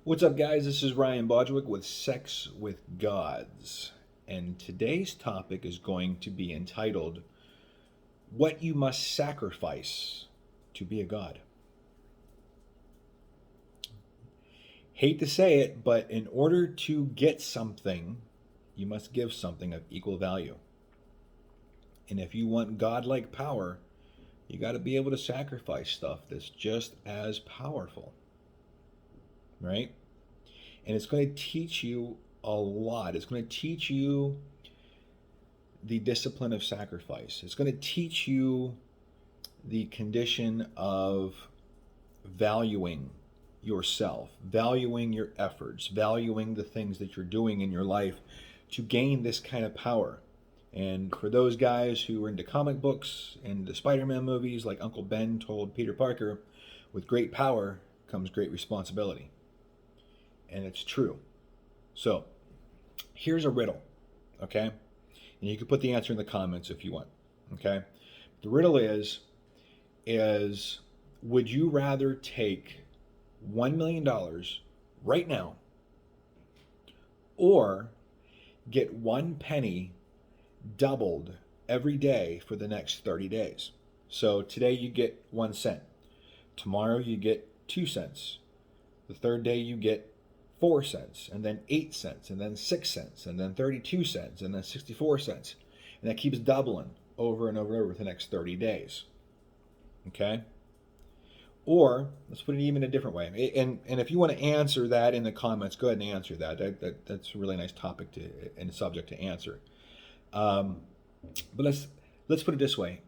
What's up, guys? This is Ryan Bodgwick with Sex with Gods. And today's topic is going to be entitled, What You Must Sacrifice to Be a God. Hate to say it, but in order to get something, you must give something of equal value. And if you want godlike power, you got to be able to sacrifice stuff that's just as powerful, right? And it's going to teach you a lot. It's going to teach you the discipline of sacrifice. It's going to teach you the condition of valuing yourself, valuing your efforts, valuing the things that you're doing in your life to gain this kind of power. And for those guys who are into comic books and the Spider-Man movies, like Uncle Ben told Peter Parker, with great power comes great responsibility. And it's true. So here's a riddle, okay? And you can put the answer in the comments if you want, okay? The riddle is would you rather take $1 million right now or get 1 penny doubled every day for the next 30 days? So today you get 1 cent. Tomorrow you get 2 cents. The third day you get 4 cents, and then 8 cents, and then 6 cents, and then 32 cents, and then 64 cents. And that keeps doubling over and over and over for the next 30 days. Okay? Or, let's put it even a different way. And if you want to answer that in the comments, go ahead and answer that. That's a really nice topic and subject to answer. But let's put it this way.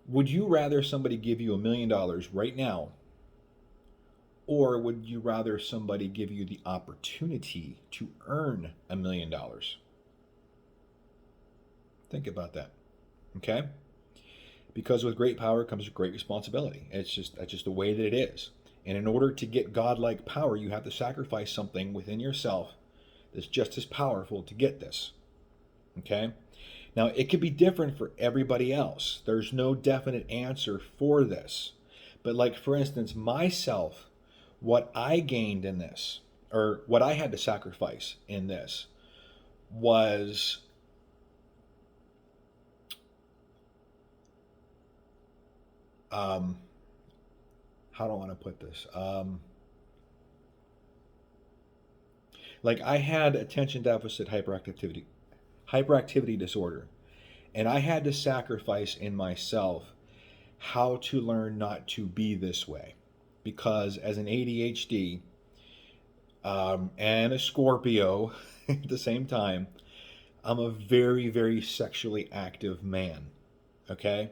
Would you rather somebody give you $1 million right now, or would you rather somebody give you the opportunity to earn $1 million? Think about that, okay? Because with great power comes great responsibility. That's just the way that it is. And in order to get godlike power, you have to sacrifice something within yourself that's just as powerful to get this, okay? Now, it could be different for everybody else. There's no definite answer for this. But like, for instance, myself, what I gained in this, or what I had to sacrifice in this, was how do I want to put this? Like, I had attention deficit hyperactivity disorder, and I had to sacrifice in myself how to learn not to be this way. Because as an ADHD and a Scorpio at the same time, I'm a very, very sexually active man, okay?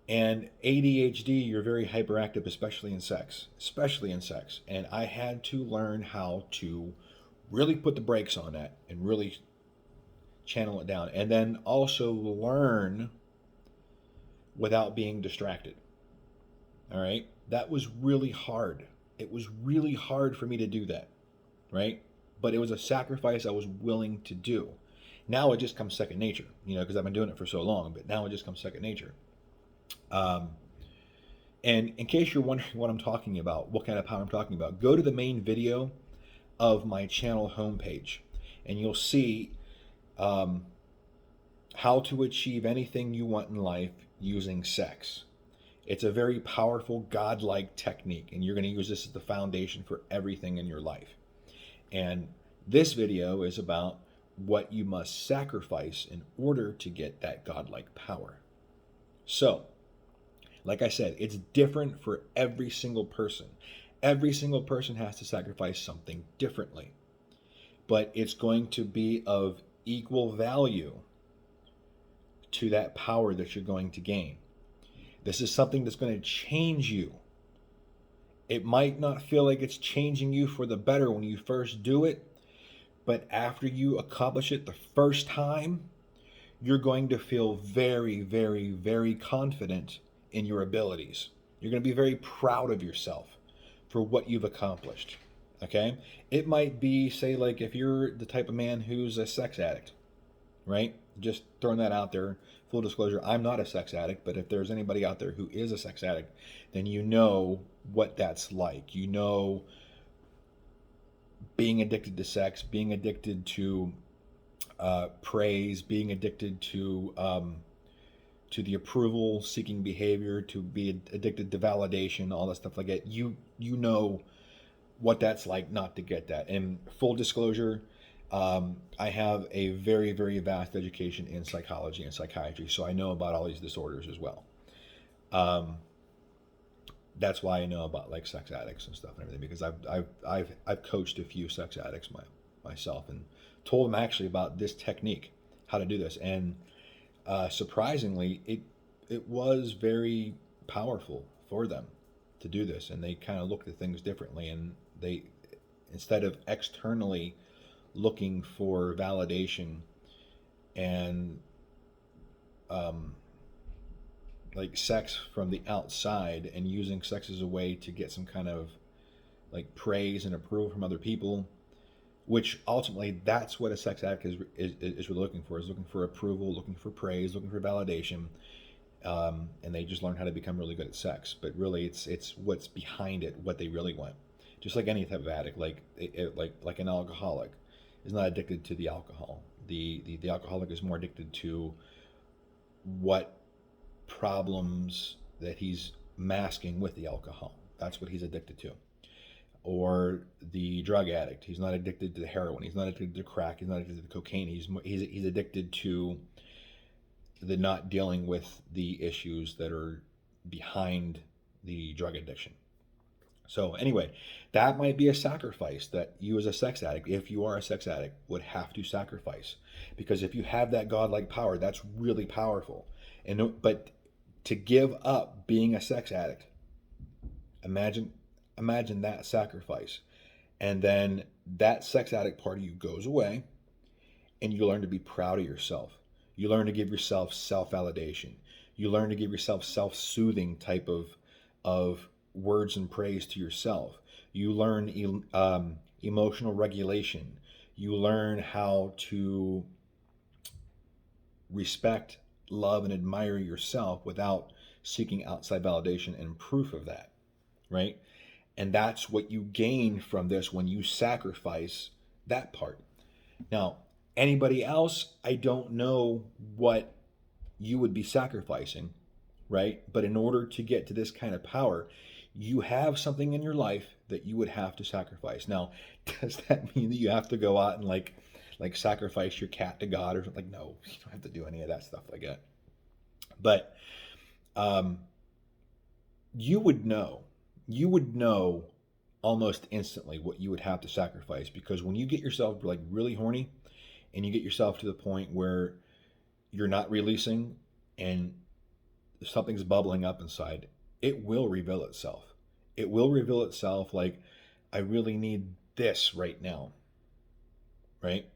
And ADHD, you're very hyperactive, especially in sex, And I had to learn how to really put the brakes on that and really channel it down. And then also learn without being distracted, all right? That was really hard. It was really hard for me to do that, right? But it was a sacrifice I was willing to do. Now it just comes second nature, because I've been doing it for so long, but now it just comes second nature. And in case you're wondering what I'm talking about, what kind of power I'm talking about, go to the main video of my channel homepage, and you'll see how to achieve anything you want in life using sex. It's a very powerful, godlike technique, and you're going to use this as the foundation for everything in your life. And this video is about what you must sacrifice in order to get that godlike power. So, like I said, it's different for every single person. Every single person has to sacrifice something differently. But it's going to be of equal value to that power that you're going to gain. This is something that's going to change you. It might not feel like it's changing you for the better when you first do it, but after you accomplish it the first time, you're going to feel very, very, very confident in your abilities. You're going to be very proud of yourself for what you've accomplished, okay? It might be, say, like if you're the type of man who's a sex addict, right? Just throwing that out there. Full disclosure, I'm not a sex addict, but if there's anybody out there who is a sex addict, then you know what that's like. You know, being addicted to sex, being addicted to praise, being addicted to the approval seeking behavior, to be addicted to validation, all that stuff like that. You know what that's like not to get that. And full disclosure, I have a very, very vast education in psychology and psychiatry, so I know about all these disorders as well. Um, that's why I know about like sex addicts and stuff and everything, because I've coached a few sex addicts myself, and told them actually about this technique, how to do this. And surprisingly, it was very powerful for them to do this, and they kind of looked at things differently, and they, instead of externally looking for validation and um, like sex from the outside, and using sex as a way to get some kind of like praise and approval from other people, which ultimately that's what a sex addict is really looking for, is looking for approval, looking for praise, looking for validation. And they just learn how to become really good at sex, but really it's what's behind it, what they really want. Just like any type of addict, like an alcoholic is not addicted to the alcohol. The alcoholic is more addicted to what problems that he's masking with the alcohol. That's what he's addicted to. Or the drug addict, he's not addicted to the heroin, he's not addicted to crack, he's not addicted to cocaine. He's addicted to the not dealing with the issues that are behind the drug addiction. So anyway, that might be a sacrifice that you as a sex addict, if you are a sex addict, would have to sacrifice. Because if you have that godlike power, that's really powerful. But to give up being a sex addict, imagine that sacrifice. And then that sex addict part of you goes away, and you learn to be proud of yourself. You learn to give yourself self-validation. You learn to give yourself self-soothing type of words and praise to yourself. You learn emotional regulation. You learn how to respect, love, and admire yourself without seeking outside validation and proof of that, right? And that's what you gain from this when you sacrifice that part. Now, anybody else, I don't know what you would be sacrificing, right? But in order to get to this kind of power, you have something in your life that you would have to sacrifice. Now, does that mean that you have to go out and like sacrifice your cat to God or something? Like, no, you don't have to do any of that stuff like that. But you would know almost instantly what you would have to sacrifice, because when you get yourself like really horny and you get yourself to the point where you're not releasing and something's bubbling up inside, it will reveal itself. It will reveal itself like, I really need this right now, right?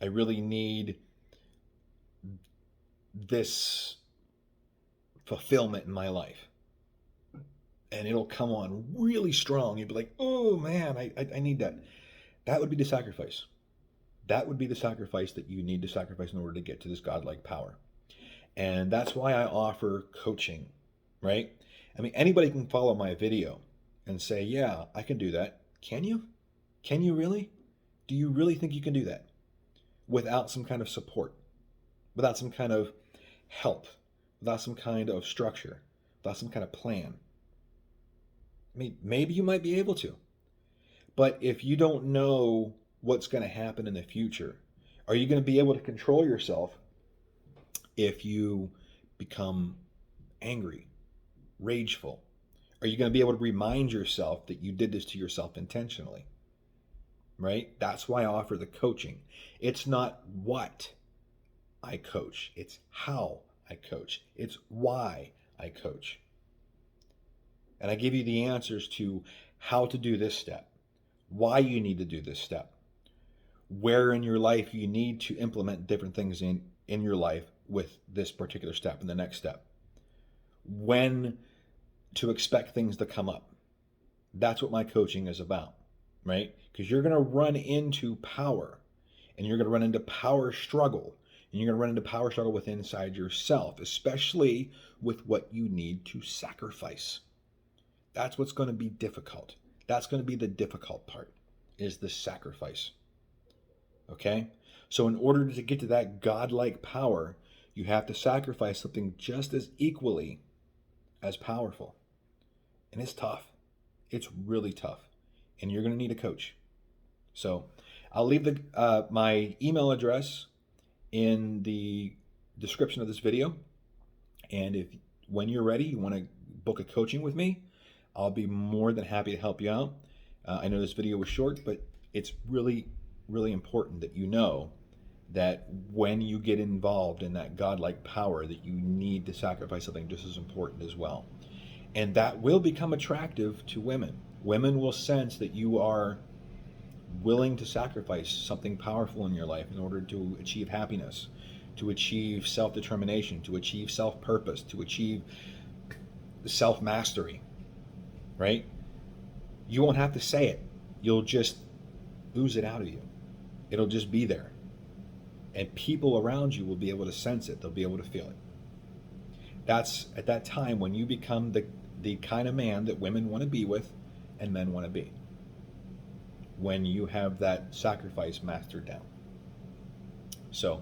I really need this fulfillment in my life. And it'll come on really strong. You'd be like, oh man, I need that. That would be the sacrifice. That would be the sacrifice that you need to sacrifice in order to get to this godlike power. And that's why I offer coaching, right? I mean, anybody can follow my video and say, yeah, I can do that. Can you? Can you really? Do you really think you can do that without some kind of support, without some kind of help, without some kind of structure, without some kind of plan? I mean, maybe you might be able to. But if you don't know what's going to happen in the future, are you going to be able to control yourself if you become angry, rageful? Are you going to be able to remind yourself that you did this to yourself intentionally? Right? That's why I offer the coaching. It's not what I coach, it's how I coach. It's why I coach. And I give you the answers to how to do this step, why you need to do this step, where in your life you need to implement different things in your life with this particular step and the next step, when to expect things to come up. That's what my coaching is about, right? Because you're going to run into power, and you're going to run into power struggle. And you're going to run into power struggle within inside yourself, especially with what you need to sacrifice. That's what's going to be difficult. That's going to be the difficult part, is the sacrifice. Okay? So in order to get to that godlike power, you have to sacrifice something just as equally as powerful. And it's tough. It's really tough. And you're going to need a coach. So I'll leave my email address in the description of this video. And if when you're ready, you want to book a coaching with me, I'll be more than happy to help you out. I know this video was short, but it's really, really important that you know that when you get involved in that godlike power, that you need to sacrifice something just as important as well. And that will become attractive to women. Women will sense that you are willing to sacrifice something powerful in your life in order to achieve happiness, to achieve self-determination, to achieve self-purpose, to achieve self-mastery, right? You won't have to say it. You'll just ooze it out of you. It'll just be there. And people around you will be able to sense it. They'll be able to feel it. That's at that time when you become the kind of man that women want to be with and men want to be. When you have that sacrifice mastered down. So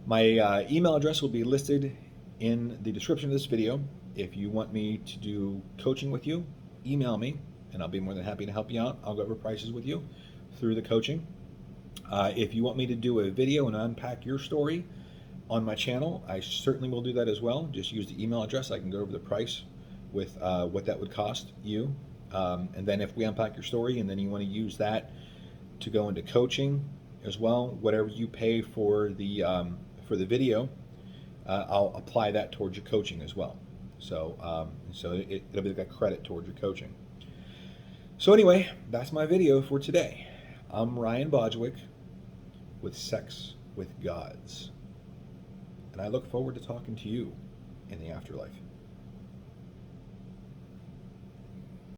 my email address will be listed in the description of this video. If you want me to do coaching with you, email me and I'll be more than happy to help you out. I'll go over prices with you through the coaching. If you want me to do a video and unpack your story on my channel, I certainly will do that as well. Just use the email address. I can go over the price with what that would cost you. And then if we unpack your story and then you want to use that to go into coaching as well, whatever you pay for the video, I'll apply that towards your coaching as well. So it'll be like a credit towards your coaching. So anyway, that's my video for today. I'm Ryan Bodgwick with Sex with Gods. And I look forward to talking to you in the afterlife.